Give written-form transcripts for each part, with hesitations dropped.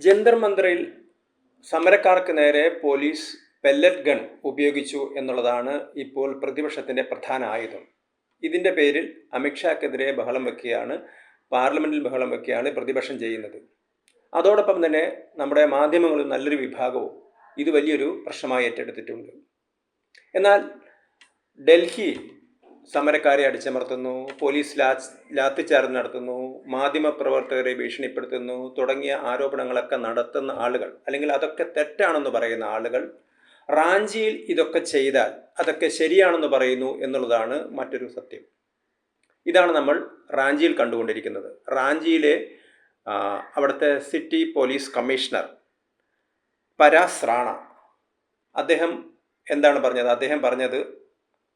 ജന്തർ മന്ദറിൽ സമരക്കാർക്ക് നേരെ police pellet gun ഉപയോഗിച്ചു എന്നുള്ളതാണ് ഇപ്പോൾ പ്രതിപക്ഷത്തിൻ്റെ പ്രധാന ആയുധം. ഇതിൻ്റെ പേരിൽ അമിത്ഷാക്കെതിരെ ബഹളം വയ്ക്കുകയാണ്, പാർലമെൻറ്റിൽ ബഹളം വയ്ക്കുകയാണ് പ്രതിപക്ഷം ചെയ്യുന്നത്. അതോടൊപ്പം തന്നെ നമ്മുടെ മാധ്യമങ്ങളിൽ നല്ലൊരു വിഭാഗവും ഇത് വലിയൊരു പ്രശ്നമായി ഏറ്റെടുത്തിട്ടുണ്ട്. എന്നാൽ ഡൽഹി സമരക്കാരെ അടിച്ചമർത്തുന്നു, പോലീസ് ലാത്തിച്ചാർജ് നടത്തുന്നു, മാധ്യമപ്രവർത്തകരെ ഭീഷണിപ്പെടുത്തുന്നു തുടങ്ങിയ ആരോപണങ്ങളൊക്കെ നടത്തുന്ന ആളുകൾ, അല്ലെങ്കിൽ അതൊക്കെ തെറ്റാണെന്ന് പറയുന്ന ആളുകൾ റാഞ്ചിയിൽ ഇതൊക്കെ ചെയ്താൽ അതൊക്കെ ശരിയാണെന്ന് പറയുന്നു എന്നുള്ളതാണ് മറ്റൊരു സത്യം. ഇതാണ് നമ്മൾ റാഞ്ചിയിൽ കണ്ടുകൊണ്ടിരിക്കുന്നത്. റാഞ്ചിയിലെ അവിടുത്തെ city police commissioner Paras Rana അദ്ദേഹം എന്താണ് പറഞ്ഞത്? അദ്ദേഹം പറഞ്ഞത്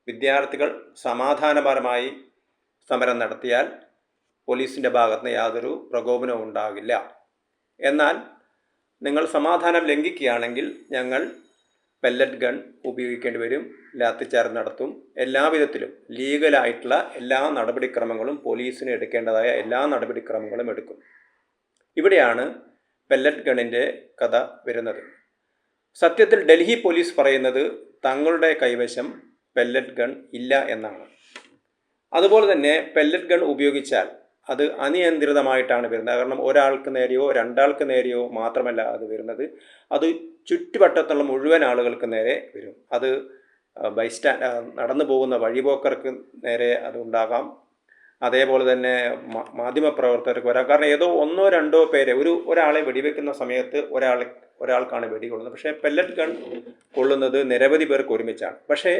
വിദ്യാർത്ഥികൾ സമാധാനപരമായി സമരം നടത്തിയാൽ പോലീസിൻ്റെ ഭാഗത്ത് നിന്ന് യാതൊരു പ്രകോപനവും ഉണ്ടാകില്ല. എന്നാൽ നിങ്ങൾ സമാധാനം ലംഘിക്കുകയാണെങ്കിൽ ഞങ്ങൾ പെല്ലറ്റ് ഗൺ ഉപയോഗിക്കേണ്ടി വരും, ലാത്തിച്ചാർജ് നടത്തും, എല്ലാവിധത്തിലും ലീഗലായിട്ടുള്ള എല്ലാ നടപടിക്രമങ്ങളും പോലീസിന് എടുക്കേണ്ടതായ എല്ലാ നടപടിക്രമങ്ങളും എടുക്കും. ഇവിടെയാണ് പെല്ലറ്റ് ഗണ്ണിൻ്റെ കഥ വരുന്നത്. സത്യത്തിൽ ഡൽഹി പോലീസ് പറയുന്നത് തങ്ങളുടെ കൈവശം പെല്ലറ്റ് ഗൺ ഇല്ല എന്നാണ്. അതുപോലെ തന്നെ പെല്ലറ്റ് ഗൺ ഉപയോഗിച്ചാൽ അത് അനിയന്ത്രിതമായിട്ടാണ് വരുന്നത്. കാരണം ഒരാൾക്ക് നേരെയോ രണ്ടാൾക്ക് നേരെയോ മാത്രമല്ല അത് വരുന്നത്, അത് ചുറ്റുവട്ടത്തുള്ള മുഴുവൻ ആളുകൾക്ക് നേരെ വരും. അത് നടന്നു പോകുന്ന വഴിപോക്കർക്ക് നേരെ അത് ഉണ്ടാകാം. അതേപോലെ തന്നെ മാധ്യമപ്രവർത്തകർക്ക് വരാം. കാരണം ഏതോ ഒന്നോ രണ്ടോ പേരെ ഒരാളെ വെടിവെക്കുന്ന സമയത്ത് ഒരാൾക്കാണ് വെടി കൊള്ളുന്നത്. പക്ഷേ പെല്ലറ്റ് ഗൺ കൊള്ളുന്നത് നിരവധി പേർക്ക് ഒരുമിച്ചാണ്. പക്ഷേ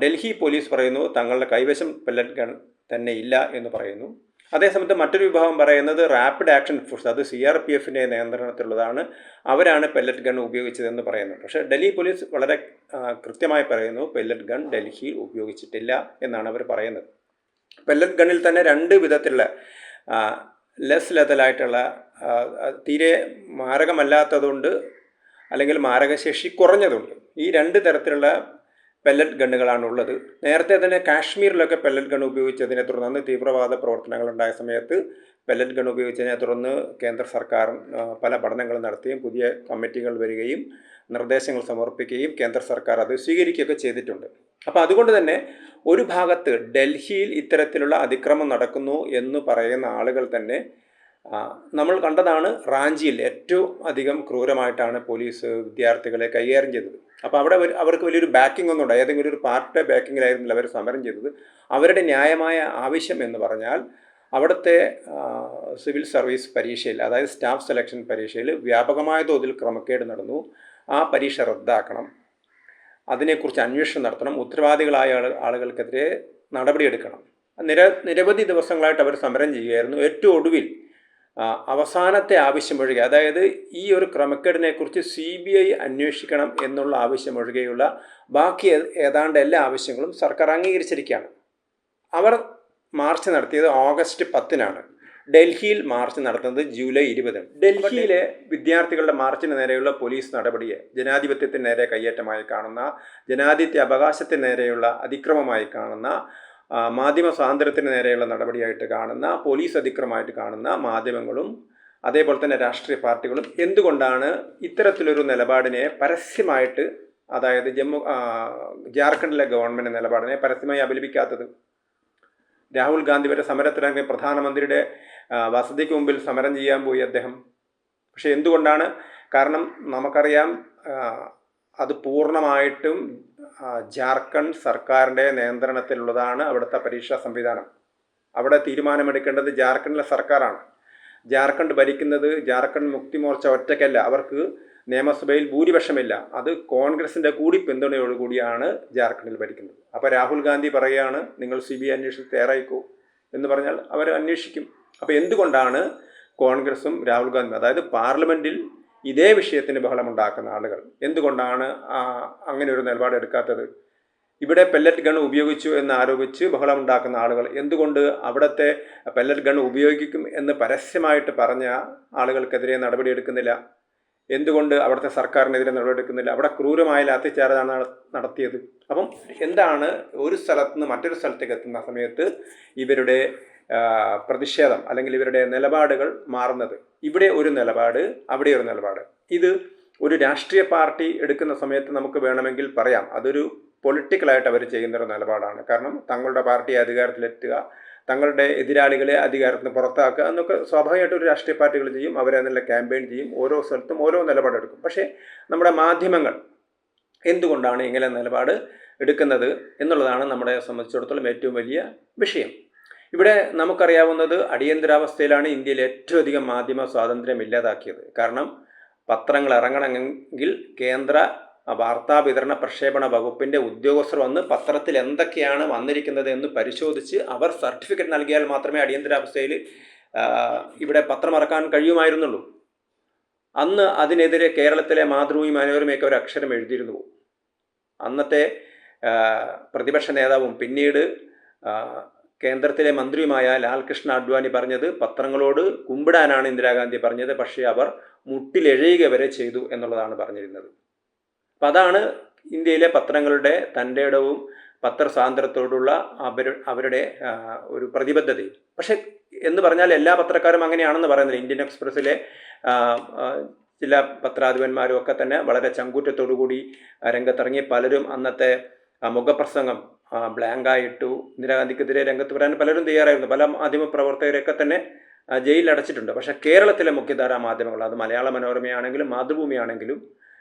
ഡൽഹി പോലീസ് പറയുന്നു തങ്ങളുടെ കൈവശം പെല്ലറ്റ് ഗൺ തന്നെ ഇല്ല എന്ന് പറയുന്നു. അതേസമയത്ത് മറ്റൊരു വിഭാഗം പറയുന്നത് റാപ്പിഡ് ആക്ഷൻ ഫോഴ്സ്, അത് CRPFൻ്റെ നിയന്ത്രണത്തിലുള്ളതാണ്, അവരാണ് പെല്ലറ്റ് ഗൺ ഉപയോഗിച്ചതെന്ന് പറയുന്നുണ്ട്. പക്ഷേ ഡൽഹി പോലീസ് വളരെ കൃത്യമായി പറയുന്നു പെല്ലറ്റ് ഗൺ ഡൽഹിയിൽ ഉപയോഗിച്ചിട്ടില്ല എന്നാണ് അവർ പറയുന്നത്. പെല്ലറ്റ് ഗണ്ണിൽ തന്നെ രണ്ട് വിധത്തിലുള്ള ലെസ് ലെതലായിട്ടുള്ള, തീരെ മാരകമല്ലാത്തതുണ്ട്, അല്ലെങ്കിൽ മാരകശേഷി കുറഞ്ഞതുണ്ട്. ഈ രണ്ട് തരത്തിലുള്ള പെല്ലറ്റ് ഗണ്ണുകളാണുള്ളത്. നേരത്തെ തന്നെ കാശ്മീരിലൊക്കെ പെല്ലറ്റ് ഗൺ ഉപയോഗിച്ചതിനെ തുടർന്ന് തീവ്രവാദ പ്രവർത്തനങ്ങൾ ഉണ്ടായ സമയത്ത് പെല്ലറ്റ് ഗൺ ഉപയോഗിച്ചതിനെ തുടർന്ന് കേന്ദ്ര സർക്കാർ പല പഠനങ്ങൾ നടത്തുകയും പുതിയ കമ്മിറ്റികൾ വരികയും നിർദ്ദേശങ്ങൾ സമർപ്പിക്കുകയും കേന്ദ്ര സർക്കാർ അത് സ്വീകരിക്കുകയൊക്കെ ചെയ്തിട്ടുണ്ട്. അപ്പോൾ അതുകൊണ്ട് തന്നെ ഒരു ഭാഗത്ത് ഡൽഹിയിൽ ഇത്തരത്തിലുള്ള അതിക്രമം നടക്കുന്നു എന്ന് പറയുന്ന ആളുകൾ തന്നെ നമ്മൾ കണ്ടതാണ് റാഞ്ചിയിൽ ഏറ്റവും അധികം ക്രൂരമായിട്ടാണ് പോലീസ് വിദ്യാർത്ഥികളെ കൈകാര്യം ചെയ്തത്. അപ്പോൾ അവിടെ അവർക്ക് വലിയൊരു ബാക്കിംഗ് ഒന്നും ഉണ്ടായി, ഏതെങ്കിലും ഒരു പാർട്ടിയുടെ ബാക്കിങ്ങിലായിരുന്നില്ല അവർ സമരം ചെയ്തത്. അവരുടെ ന്യായമായ ആവശ്യം എന്ന് പറഞ്ഞാൽ അവിടുത്തെ സിവിൽ സർവീസ് പരീക്ഷയിൽ, അതായത് സ്റ്റാഫ് സെലക്ഷൻ പരീക്ഷയിൽ വ്യാപകമായ തോതിൽ ക്രമക്കേട് നടന്നു, ആ പരീക്ഷ റദ്ദാക്കണം, അതിനെക്കുറിച്ച് അന്വേഷണം നടത്തണം, ഉത്തരവാദികളായ ആളുകൾക്കെതിരെ നടപടിയെടുക്കണം. നിരവധി ദിവസങ്ങളായിട്ട് അവർ സമരം ചെയ്യുകയായിരുന്നു. ഏറ്റവും ഒടുവിൽ അവസാനത്തെ ആവശ്യമൊഴികെ, അതായത് ഈ ഒരു ക്രമക്കേടിനെക്കുറിച്ച് CBI അന്വേഷിക്കണം എന്നുള്ള ആവശ്യമൊഴികെയുള്ള ബാക്കി ഏതാണ്ട് എല്ലാ ആവശ്യങ്ങളും സർക്കാർ അംഗീകരിച്ചിരിക്കുകയാണ്. അവർ മാർച്ച് നടത്തിയത് ഓഗസ്റ്റ് 10-നാണ്. ഡൽഹിയിൽ മാർച്ച് നടത്തുന്നത് ജൂലൈ 20. ഡൽഹിയിലെ വിദ്യാർത്ഥികളുടെ മാർച്ചിന് നേരെയുള്ള പോലീസ് നടപടിയെ ജനാധിപത്യത്തിന് നേരെ കയ്യേറ്റമായി കാണുന്ന, ജനാധിപത്യ അവകാശത്തിന് നേരെയുള്ള അതിക്രമമായി കാണുന്ന, മാധ്യമ സ്വാതന്ത്ര്യത്തിന് നേരെയുള്ള നടപടിയായിട്ട് കാണുന്ന, പോലീസ് അതിക്രമമായിട്ട് കാണുന്ന മാധ്യമങ്ങളും അതേപോലെ തന്നെ രാഷ്ട്രീയ പാർട്ടികളും എന്തുകൊണ്ടാണ് ഇത്തരത്തിലൊരു നിലപാടിനെ പരസ്യമായിട്ട്, അതായത് ജാർഖണ്ഡിലെ ഗവൺമെൻറ് നിലപാടിനെ പരസ്യമായി അപലപിക്കാത്തത്? രാഹുൽ ഗാന്ധി വരെ സമരത്തിനിറങ്ങി പ്രധാനമന്ത്രിയുടെ വസതിക്ക് മുമ്പിൽ സമരം ചെയ്യാൻ പോയി അദ്ദേഹം. പക്ഷെ എന്തുകൊണ്ടാണ്? കാരണം നമുക്കറിയാം അത് പൂർണ്ണമായിട്ടും ജാർഖണ്ഡ് സർക്കാരിൻ്റെ നിയന്ത്രണത്തിലുള്ളതാണ് അവിടുത്തെ പരീക്ഷാ സംവിധാനം. അവിടെ തീരുമാനമെടുക്കേണ്ടത് ജാർഖണ്ഡിലെ സർക്കാരാണ്. ജാർഖണ്ഡ് ഭരിക്കുന്നത് ജാർഖണ്ഡ് മുക്തി മോർച്ച ഒറ്റയ്ക്കല്ല, അവർക്ക് നിയമസഭയിൽ ഭൂരിപക്ഷമില്ല, അത് കോൺഗ്രസിൻ്റെ കൂടി പിന്തുണയോടുകൂടിയാണ് ജാർഖണ്ഡിൽ ഭരിക്കുന്നത്. അപ്പോൾ രാഹുൽ ഗാന്ധി പറയുകയാണ് നിങ്ങൾ CBI അന്വേഷണം തയ്യാറായിക്കോ എന്ന് പറഞ്ഞാൽ അവർ അന്വേഷിക്കും. അപ്പോൾ എന്തുകൊണ്ടാണ് കോൺഗ്രസും രാഹുൽ ഗാന്ധി, അതായത് പാർലമെൻറ്റിൽ ഇതേ വിഷയത്തിന് ബഹളമുണ്ടാക്കുന്ന ആളുകൾ എന്തുകൊണ്ടാണ് അങ്ങനെ ഒരു നിലപാടെടുക്കാത്തത്? ഇവിടെ പെല്ലറ്റ് ഗൺ ഉപയോഗിച്ചു എന്ന് ആരോപിച്ച് ബഹളമുണ്ടാക്കുന്ന ആളുകൾ എന്തുകൊണ്ട് അവിടുത്തെ പെല്ലറ്റ് ഗൺ ഉപയോഗിക്കും എന്ന് പരസ്യമായിട്ട് പറഞ്ഞ ആളുകൾക്കെതിരെ നടപടിയെടുക്കുന്നില്ല? എന്തുകൊണ്ട് അവിടുത്തെ സർക്കാരിനെതിരെ നടപടിയെടുക്കുന്നില്ല? അവിടെ ക്രൂരമായ ലാത്തിച്ചാർജാണ് നടത്തിയത്. അപ്പം എന്താണ്, ഒരു സ്ഥലത്ത് നിന്ന് മറ്റൊരു സ്ഥലത്തേക്ക് എത്തുന്ന സമയത്ത് ഇവരുടെ പ്രതിഷേധം അല്ലെങ്കിൽ ഇവരുടെ നിലപാടുകൾ മാറുന്നത്. ഇവിടെ ഒരു നിലപാട്, അവിടെ ഒരു നിലപാട്. ഇത് ഒരു രാഷ്ട്രീയ പാർട്ടി എടുക്കുന്ന സമയത്ത് നമുക്ക് വേണമെങ്കിൽ പറയാം അതൊരു പൊളിറ്റിക്കലായിട്ട് അവർ ചെയ്യുന്നൊരു നിലപാടാണ്. കാരണം തങ്ങളുടെ പാർട്ടിയെ അധികാരത്തിലെത്തുക, തങ്ങളുടെ എതിരാളികളെ അധികാരത്തിന് പുറത്താക്കുക എന്നൊക്കെ സ്വാഭാവികമായിട്ട് ഒരു രാഷ്ട്രീയ പാർട്ടികൾ ചെയ്യും. അവരതിനുള്ള ക്യാമ്പയിൻ ചെയ്യും, ഓരോ സ്ഥലത്തും ഓരോ നിലപാടെടുക്കും. പക്ഷേ നമ്മുടെ മാധ്യമങ്ങൾ എന്തുകൊണ്ടാണ് ഇങ്ങനെ നിലപാട് എടുക്കുന്നത് എന്നുള്ളതാണ് നമ്മളെ സംബന്ധിച്ചിടത്തോളം ഏറ്റവും വലിയ വിഷയം. ഇവിടെ നമുക്കറിയാവുന്നത് അടിയന്തരാവസ്ഥയിലാണ് ഇന്ത്യയിൽ ഏറ്റവും അധികം മാധ്യമ സ്വാതന്ത്ര്യം ഇല്ലാതാക്കിയത്. കാരണം പത്രങ്ങൾ ഇറങ്ങണമെങ്കിൽ കേന്ദ്ര വാർത്താ വിതരണ പ്രക്ഷേപണ വകുപ്പിൻ്റെ ഉദ്യോഗസ്ഥർ വന്ന് പത്രത്തിൽ എന്തൊക്കെയാണ് വന്നിരിക്കുന്നത് എന്ന് പരിശോധിച്ച് അവർ സർട്ടിഫിക്കറ്റ് നൽകിയാൽ മാത്രമേ അടിയന്തരാവസ്ഥയിൽ ഇവിടെ പത്രം ഇറക്കാൻ കഴിയുമായിരുന്നുള്ളൂ. അന്ന് അതിനെതിരെ കേരളത്തിലെ മാതൃഭൂമി മനോരമയൊക്കെ ഒരു അക്ഷരം എഴുതിയിരുന്നു. അന്നത്തെ പ്രതിപക്ഷ നേതാവും പിന്നീട് കേന്ദ്രത്തിലെ മന്ത്രിയുമായ ലാൽകൃഷ്ണ അഡ്വാനി പറഞ്ഞത് പത്രങ്ങളോട് കുമ്പിടാനാണ് ഇന്ദിരാഗാന്ധി പറഞ്ഞത്, പക്ഷേ അവർ മുട്ടിലെഴയുക വരെ ചെയ്തു എന്നുള്ളതാണ് പറഞ്ഞിരുന്നത്. അപ്പം അതാണ് ഇന്ത്യയിലെ പത്രങ്ങളുടെ തൻ്റെ ഇടവും പത്രസ്വാതന്ത്ര്യത്തോടുള്ള അവരുടെ ഒരു പ്രതിബദ്ധതയും. പക്ഷെ എന്ന് പറഞ്ഞാൽ എല്ലാ പത്രക്കാരും അങ്ങനെയാണെന്ന് പറയുന്നില്ല. ഇന്ത്യൻ എക്സ്പ്രസ്സിലെ ചില പത്രാധിപന്മാരും ഒക്കെ തന്നെ വളരെ ചങ്കൂറ്റത്തോടുകൂടി രംഗത്തിറങ്ങി പലരും അന്നത്തെ മുഖപ്രസംഗം ബ്ലാങ്കായിട്ടു. ഇന്ദിരാഗാന്ധിക്കെതിരെ രംഗത്ത് വരാൻ പലരും തയ്യാറായിരുന്നു. പല മാധ്യമപ്രവർത്തകരെയൊക്കെ തന്നെ ജയിലിൽ അടച്ചിട്ടുണ്ട്. പക്ഷേ കേരളത്തിലെ മുഖ്യധാരാ മാധ്യമങ്ങൾ, അത് മലയാള മനോരമയാണെങ്കിലും മാതൃഭൂമിയാണെങ്കിലും,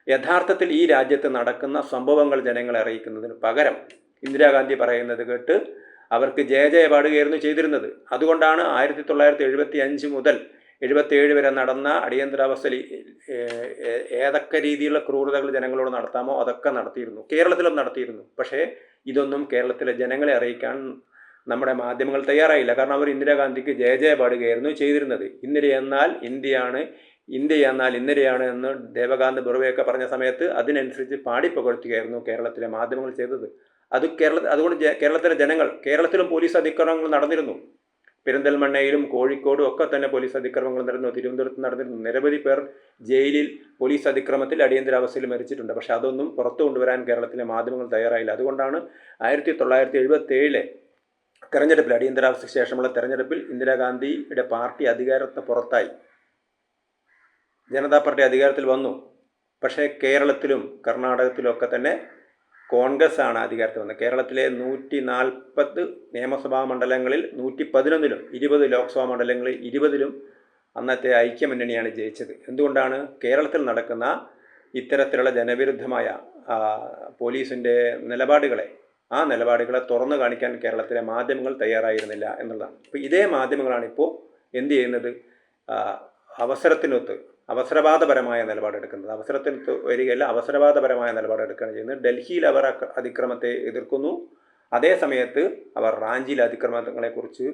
യഥാർത്ഥത്തിൽ ഈ രാജ്യത്ത് നടക്കുന്ന സംഭവങ്ങൾ ജനങ്ങളെ അറിയിക്കുന്നതിന് പകരം ഇന്ദിരാഗാന്ധി പറയുന്നത് കേട്ട് അവർക്ക് ജയ പാടുകയായിരുന്നു ചെയ്തിരുന്നത്. അതുകൊണ്ടാണ് 1975 മുതൽ 77 വരെ നടന്ന അടിയന്തരാവസ്ഥയിൽ ഏതൊക്കെ രീതിയിലുള്ള ക്രൂരതകൾ ജനങ്ങളോട് നടത്താമോ അതൊക്കെ നടത്തിയിരുന്നു, കേരളത്തിലും നടത്തിയിരുന്നു. പക്ഷേ ഇതൊന്നും കേരളത്തിലെ ജനങ്ങളെ അറിയിക്കാൻ നമ്മുടെ മാധ്യമങ്ങൾ തയ്യാറായില്ല. കാരണം അവർ ഇന്ദിരാഗാന്ധിക്ക് ജയ പാടുകയായിരുന്നു ചെയ്തിരുന്നത്. ഇന്ദിര എന്നാൽ ഇന്ത്യയാണ്, ഇന്ത്യ എന്നാൽ ഇന്ദിരയാണ് എന്ന് ദേവകാന്ത് ബുർവയൊക്കെ പറഞ്ഞ സമയത്ത് അതിനനുസരിച്ച് പാടിപ്പുകഴ്ത്തുകയായിരുന്നു കേരളത്തിലെ മാധ്യമങ്ങൾ ചെയ്തത്. അതുകൊണ്ട് കേരളത്തിലെ ജനങ്ങൾ, കേരളത്തിലും പോലീസ് അതിക്രമങ്ങൾ നടന്നിരുന്നു. പെരിന്തൽമണ്ണയിലും കോഴിക്കോടും ഒക്കെ തന്നെ പോലീസ് അതിക്രമങ്ങൾ നടന്നു. തിരുവനന്തപുരത്ത് നടന്നിരുന്നു. നിരവധി പേർ ജയിലിൽ പോലീസ് അതിക്രമത്തിൽ അടിയന്തരാവസ്ഥയിൽ മരിച്ചിട്ടുണ്ട്. പക്ഷെ അതൊന്നും പുറത്തു കൊണ്ടുവരാൻ കേരളത്തിലെ മാധ്യമങ്ങൾ തയ്യാറായില്ല. അതുകൊണ്ടാണ് 1977 തെരഞ്ഞെടുപ്പിൽ, അടിയന്തരാവസ്ഥയ്ക്ക് ശേഷമുള്ള തെരഞ്ഞെടുപ്പിൽ ഇന്ദിരാഗാന്ധിയുടെ പാർട്ടി അധികാരത്തിന് പുറത്തായി. ജനതാ പാർട്ടി അധികാരത്തിൽ വന്നു. പക്ഷേ കേരളത്തിലും കർണാടകത്തിലും ഒക്കെ തന്നെ കോൺഗ്രസ് ആണ് അധികാരത്തിൽ വന്നത്. കേരളത്തിലെ 140 നിയമസഭാ മണ്ഡലങ്ങളിൽ 111ലും 20 ലോക്സഭാ മണ്ഡലങ്ങളിൽ 20ലും അന്നത്തെ ഐക്യമുന്നണിയാണ് ജയിച്ചത്. എന്തുകൊണ്ടാണ്? കേരളത്തിൽ നടക്കുന്ന ഇത്തരത്തിലുള്ള ജനവിരുദ്ധമായ പോലീസിൻ്റെ ആ നിലപാടുകളെ തുറന്നു കാണിക്കാൻ കേരളത്തിലെ മാധ്യമങ്ങൾ തയ്യാറായിരുന്നില്ല എന്നുള്ളതാണ്. അപ്പോൾ ഇതേ മാധ്യമങ്ങളാണ് ഇപ്പോൾ എന്ത് ചെയ്യുന്നത്? അവസരവാദപരമായ നിലപാടെടുക്കുന്നത്. അവസരത്തിൽ വരികയല്ല, അവസരവാദപരമായ നിലപാടെടുക്കുകയാണ് ചെയ്യുന്നത്. ഡൽഹിയിൽ അവർ അതിക്രമത്തെ എതിർക്കുന്നു. അതേ സമയത്ത് അവർ റാഞ്ചിയിലെ അതിക്രമങ്ങളെക്കുറിച്ച്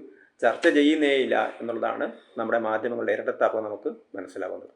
ചർച്ച ചെയ്യുന്നേയില്ല എന്നുള്ളതാണ് നമ്മുടെ മാധ്യമങ്ങളുടെ ഇരട്ടത്താപ്പ് നമുക്ക് മനസ്സിലാവുന്നത്.